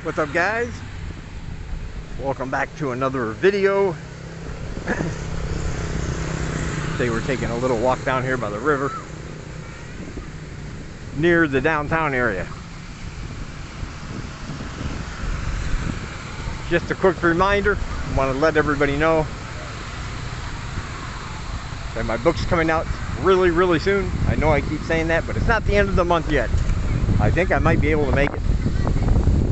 What's up, guys? Welcome back to another video. Today we're taking a little walk down here by the river near the downtown area. Just a quick reminder, I want to let everybody know that my book's coming out really soon. I know I keep saying that, but it's not the end of the month yet. I think I might be able to make it.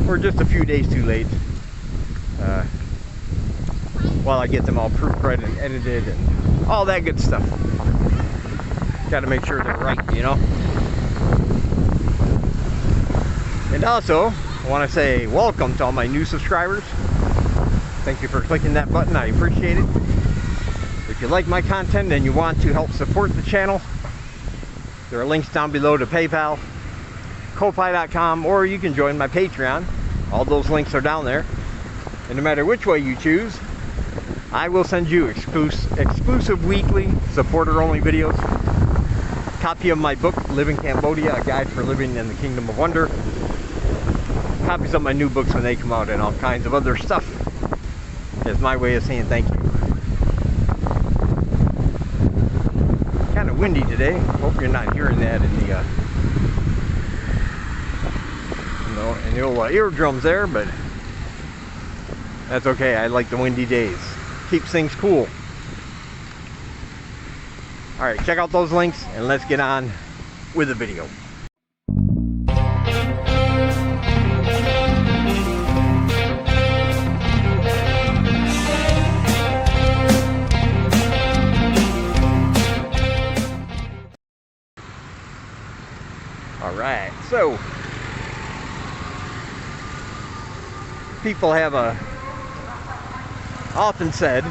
We're just a few days too late. While I get them all proofread and edited and all that good stuff. Got to make sure they're right, you know. And also, I want to say welcome to all my new subscribers. Thank you for clicking that button. I appreciate it. If you like my content and you want to help support the channel, there are links down below to PayPal, Ko-Fi.com, or you can join my Patreon. All those links are down there. And no matter which way you choose, I will send you exclusive weekly supporter-only videos, copy of my book, Live in Cambodia, A Guide for Living in the Kingdom of Wonder, copies of my new books when they come out, and all kinds of other stuff. It's my way of saying thank you. Kind of windy today. Hope you're not hearing that in the old eardrums there, but that's okay. I like the windy days. Keeps things cool. Alright, check out those links and let's get on with the video. Alright, so people have often said,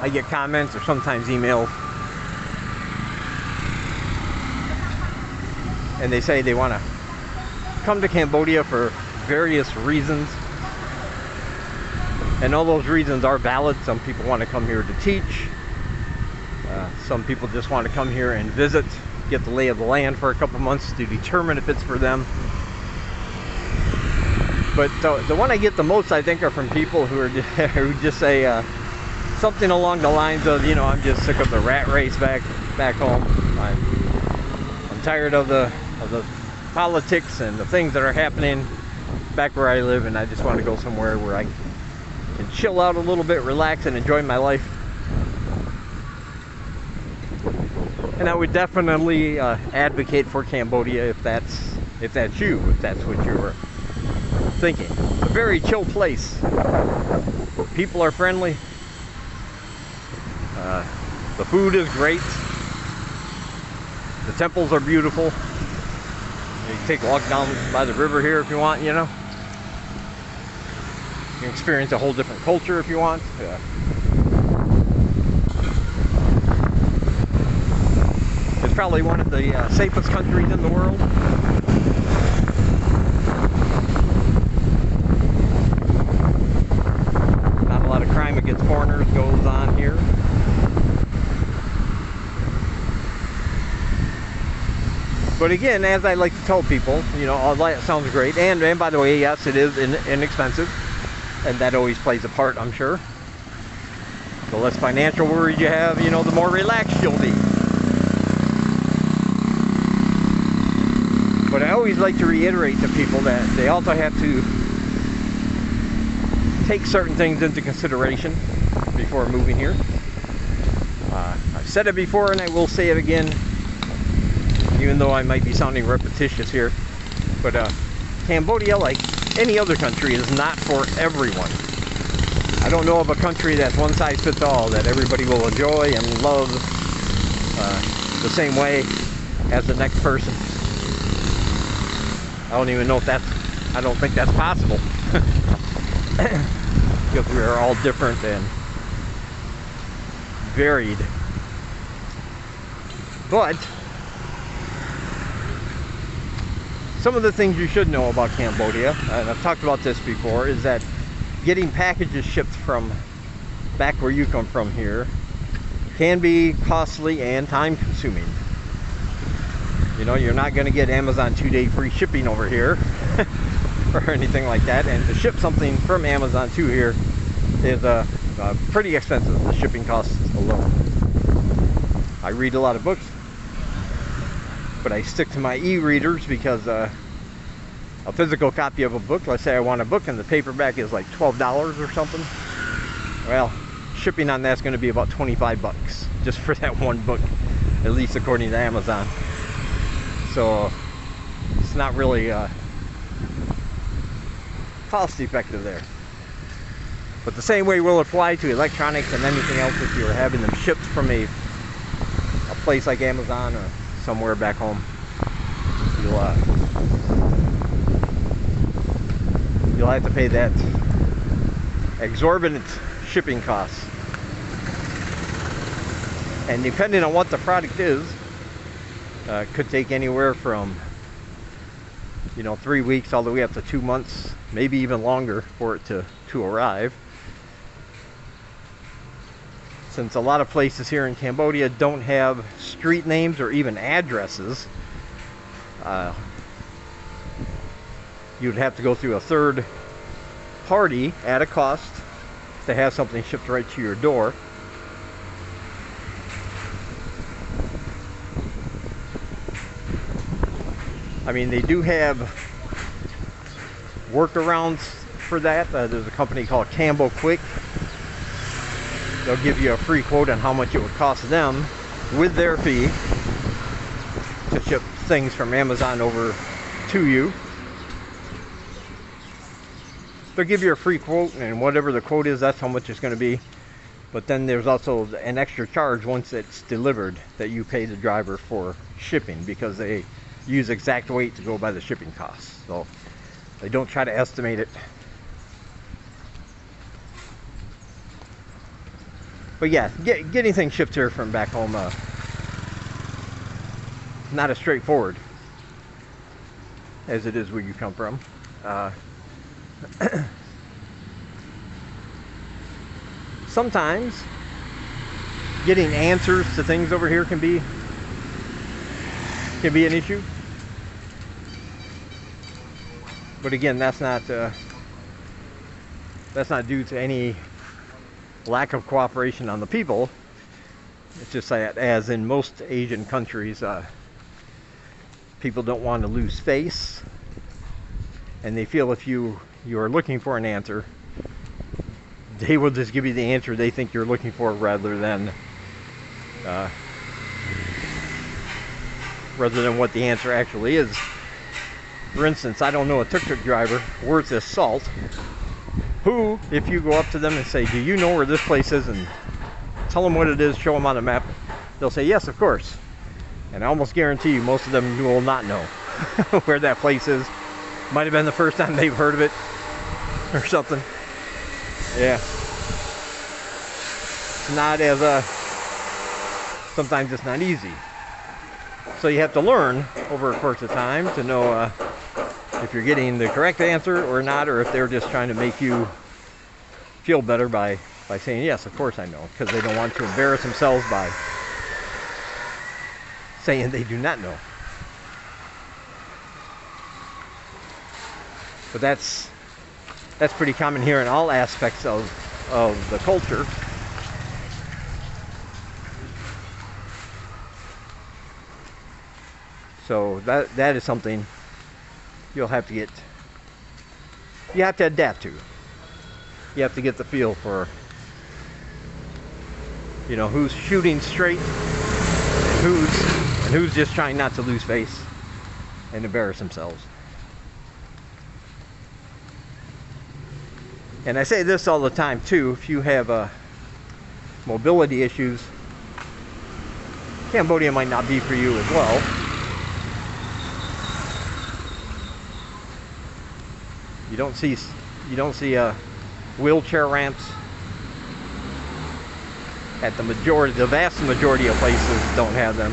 I get comments or sometimes emails, and they say they want to come to Cambodia for various reasons, and all those reasons are valid. Some people want to come here to teach, some people just want to come here and visit, get the lay of the land for a couple months to determine if it's for them. But the one I get the most, I think, are from people who just say something along the lines of, you know, I'm just sick of the rat race back home. I'm tired of the politics and the things that are happening back where I live, and I just want to go somewhere where I can chill out a little bit, relax, and enjoy my life. And I would definitely advocate for Cambodia if that's you, if that's what you were thinking. It's a very chill place. People are friendly. The food is great. The temples are beautiful. You can take a walk down by the river here if you want, you know. You can experience a whole different culture if you want. It's probably one of the safest countries in the world. Not a lot of crime against foreigners goes on here. But again, as I like to tell people, you know, all that sounds great. And by the way, yes, it is inexpensive. And that always plays a part, I'm sure. The less financial worries you have, you know, the more relaxed you'll be. But I always like to reiterate to people that they also have to take certain things into consideration before moving here. I've said it before and I will say it again, even though I might be sounding repetitious here. But Cambodia, like any other country, is not for everyone. I don't know of a country that's one size fits all, that everybody will enjoy and love the same way as the next person. I don't even know if I don't think that's possible. Because we are all different and varied. But some of the things you should know about Cambodia, and I've talked about this before, is that getting packages shipped from back where you come from here can be costly and time consuming. You know, you're not going to get Amazon 2-day free shipping over here. or anything like that. And to ship something from Amazon to here is pretty expensive, the shipping costs alone. I read a lot of books, but I stick to my e-readers because a physical copy of a book, let's say I want a book and the paperback is like $12 or something, well, shipping on that's going to be about 25 bucks just for that one book, at least according to Amazon. So it's not really cost effective there. But the same way will apply to electronics and anything else if you're having them shipped from a place like Amazon or somewhere back home. You'll have to pay that exorbitant shipping costs. And depending on what the product is, could take anywhere from 3 weeks all the way up to 2 months, maybe even longer for it to arrive. Since a lot of places here in Cambodia don't have street names or even addresses, you'd have to go through a third party at a cost to have something shipped right to your door. I mean, they do have workarounds for that. There's a company called Cambo Quick. They'll give you a free quote on how much it would cost them with their fee to ship things from Amazon over to you. They'll give you a free quote, and whatever the quote is, that's how much it's going to be. But then there's also an extra charge once it's delivered that you pay the driver for shipping, because they use exact weight to go by the shipping costs. So they don't try to estimate it. But yeah, getting things shipped here from back home, not as straightforward as it is where you come from. Sometimes getting answers to things over here can be an issue. But again, that's not due to any lack of cooperation on the people. It's just that, as in most Asian countries, people don't want to lose face, and they feel if you are looking for an answer, they will just give you the answer they think you're looking for, rather than what the answer actually is. For instance, I don't know a tuk-tuk driver worth his salt who, if you go up to them and say, do you know where this place is, and tell them what it is, show them on a map, they'll say, yes, of course. And I almost guarantee you most of them will not know where that place is. Might have been the first time they've heard of it or something. Yeah. It's not as sometimes it's not easy. So you have to learn over a course of time to know if you're getting the correct answer or not, or if they're just trying to make you feel better by saying, yes, of course I know, because they don't want to embarrass themselves by saying they do not know. But that's pretty common here in all aspects of the culture. So that is something you have to adapt to. You have to get the feel for, who's shooting straight and who's just trying not to lose face and embarrass themselves. And I say this all the time too, if you have mobility issues, Cambodia might not be for you as well. You don't see wheelchair ramps at the vast majority of places don't have them.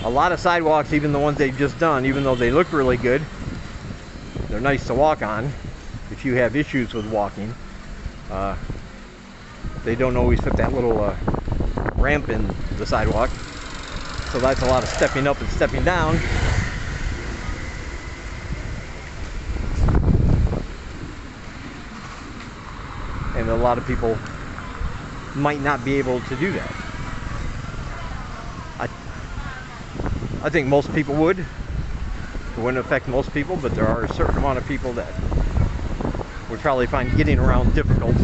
A lot of sidewalks, even the ones they've just done, even though they look really good, they're nice to walk on. If you have issues with walking, they don't always put that little ramp in the sidewalk, so that's a lot of stepping up and stepping down. and a lot of people might not be able to do that. I think most people would. It wouldn't affect most people, but there are a certain amount of people that would probably find getting around difficult.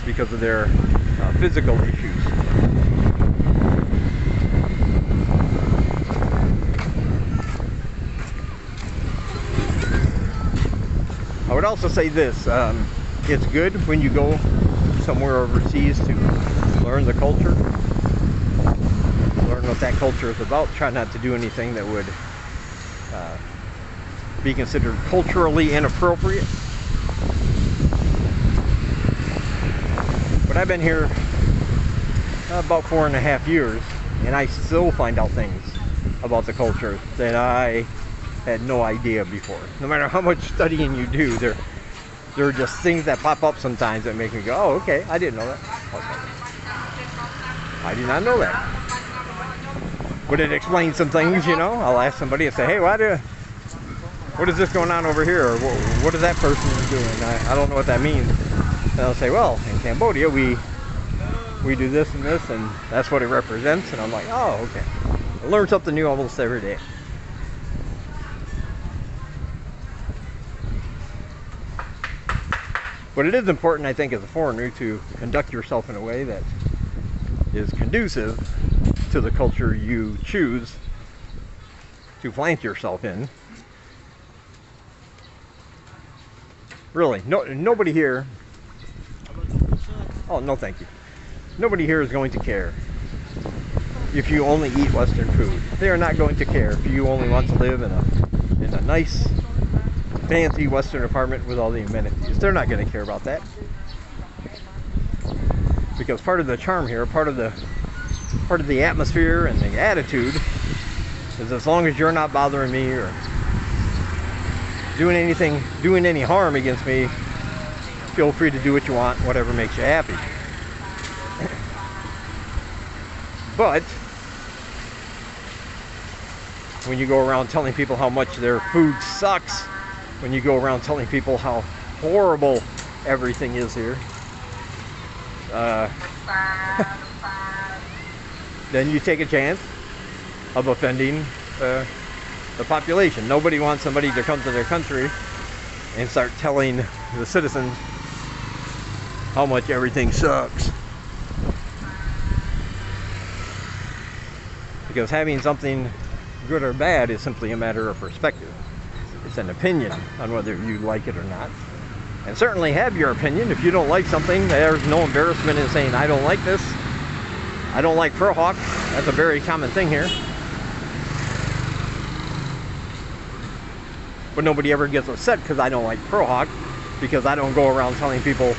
Because of their physical issues. I would also say this, it's good when you go somewhere overseas to learn the culture, learn what that culture is about. Try not to do anything that would be considered culturally inappropriate. But I've been here about 4.5 years, and I still find out things about the culture that I had no idea before. No matter how much studying you do, there are just things that pop up sometimes that make me go, oh, okay, I didn't know that. Okay. I did not know that. But it explains some things, you know. I'll ask somebody and say, hey, what is this going on over here? Or what is that person doing? I don't know what that means. And I'll say, well, in Cambodia, we do this and this, and that's what it represents. And I'm like, oh, okay. I learn something new almost every day. But it is important, I think, as a foreigner to conduct yourself in a way that is conducive to the culture you choose to plant yourself in. Really, nobody here... Oh, no thank you. Nobody here is going to care if you only eat Western food. They are not going to care if you only want to live in a nice, fancy Western apartment with all the amenities. They're not going to care about that. Because part of the charm here, part of the atmosphere and the attitude is, as long as you're not bothering me or doing any harm against me, feel free to do what you want, whatever makes you happy. But when you go around telling people how much their food sucks, when you go around telling people how horrible everything is here, then you take a chance of offending the population. Nobody wants somebody to come to their country and start telling the citizens how much everything sucks. Because having something good or bad is simply a matter of perspective. It's an opinion on whether you like it or not. And certainly have your opinion. If you don't like something, there's no embarrassment in saying, I don't like this. I don't like Pro Hawk. That's a very common thing here. But nobody ever gets upset because I don't like Pro Hawk, because I don't go around telling people,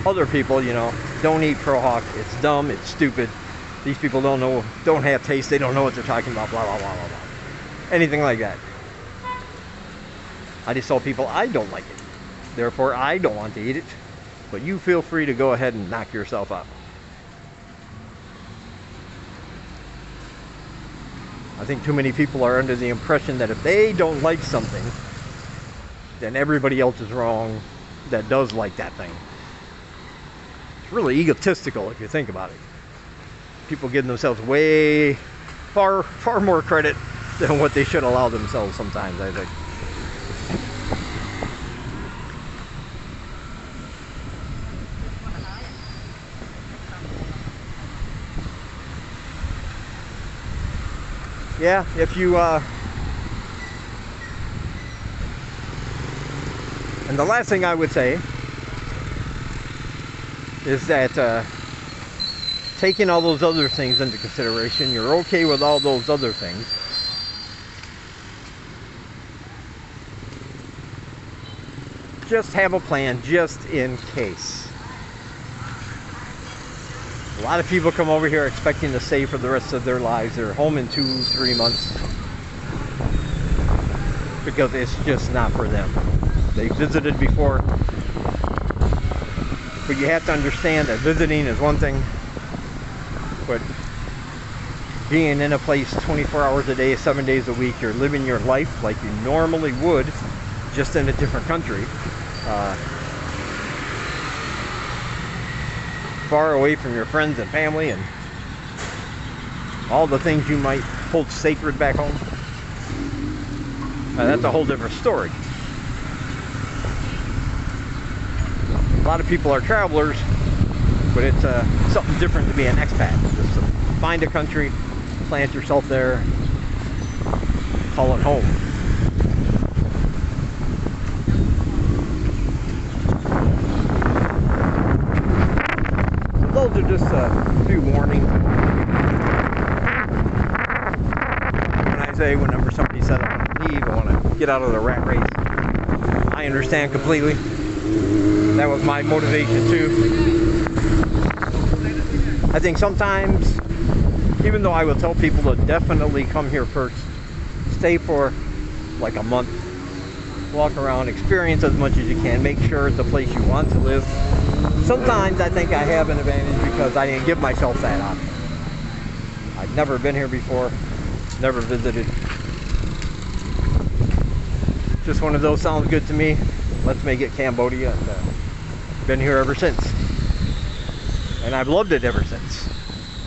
other people, you know, don't eat Pro Hawk. It's dumb. It's stupid. These people don't have taste. They don't know what they're talking about. Blah, blah, blah, blah, blah. Anything like that. I just tell people I don't like it. Therefore, I don't want to eat it. But you feel free to go ahead and knock yourself out. I think too many people are under the impression that if they don't like something, then everybody else is wrong that does like that thing. It's really egotistical if you think about it. People give themselves way far more credit than what they should allow themselves sometimes, I think. Yeah, if you and the last thing I would say is that taking all those other things into consideration, you're okay with all those other things. Just have a plan, just in case. A lot of people come over here expecting to stay for the rest of their lives. They're home in 2-3 months because it's just not for them. They visited before, but you have to understand that visiting is one thing, but being in a place 24 hours a day, 7 days a week. You're living your life like you normally would, just in a different country. Far away from your friends and family and all the things you might hold sacred back home. That's a whole different story. A lot of people are travelers, but it's something different to be an expat. Just to find a country, plant yourself there, call it home. So those are just a few warnings. Whenever somebody said I want to leave, I want to get out of the rat race, I understand completely. That was my motivation too. I think sometimes, even though I will tell people to definitely come here first, stay for like a month, walk around, experience as much as you can, make sure it's a place you want to live. Sometimes I think I have an advantage because I didn't give myself that option. I've never been here before. Never visited. Just one of those sounds good to me. Let's make it Cambodia. And, been here ever since. And I've loved it ever since.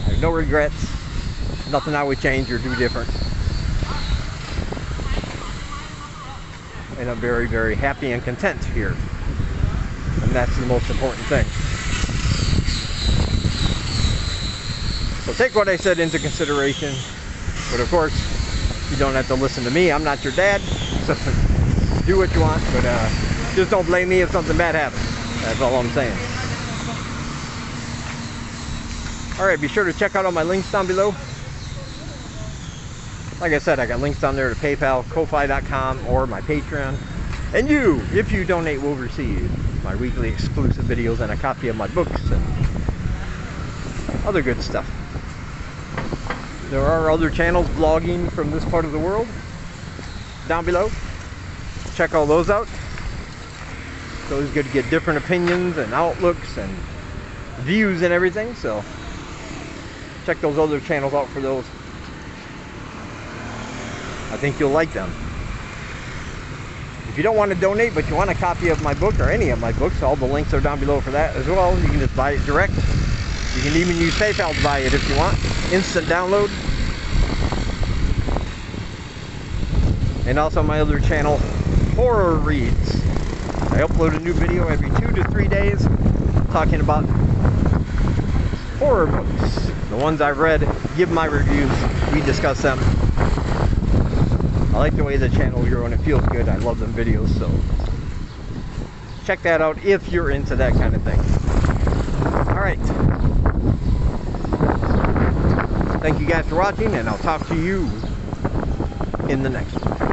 I have no regrets. Nothing I would change or do different. And I'm very, very happy and content here. And that's the most important thing. So take what I said into consideration. But of course, you don't have to listen to me. I'm not your dad. So do what you want, but just don't blame me if something bad happens. That's all I'm saying. Alright, be sure to check out all my links down below. Like I said, I got links down there to PayPal, Ko-Fi.com, or my Patreon. And you, if you donate, will receive my weekly exclusive videos and a copy of my books and other good stuff. There are other channels vlogging from this part of the world down below. Check all those out. It's always good to get different opinions and outlooks and views and everything, so check those other channels out for those. I think you'll like them. If you don't want to donate but you want a copy of my book or any of my books, all the links are down below for that as well. You can just buy it direct. You can even use PayPal to buy it if you want. Instant download. And also my other channel, Horror Reads. I upload a new video every 2 to 3 days talking about horror books. The ones I've read, give my reviews, we discuss them. I like the way the channel is growing, it feels good. I love them videos, so check that out if you're into that kind of thing. Alright. Thank you guys for watching, and I'll talk to you in the next one.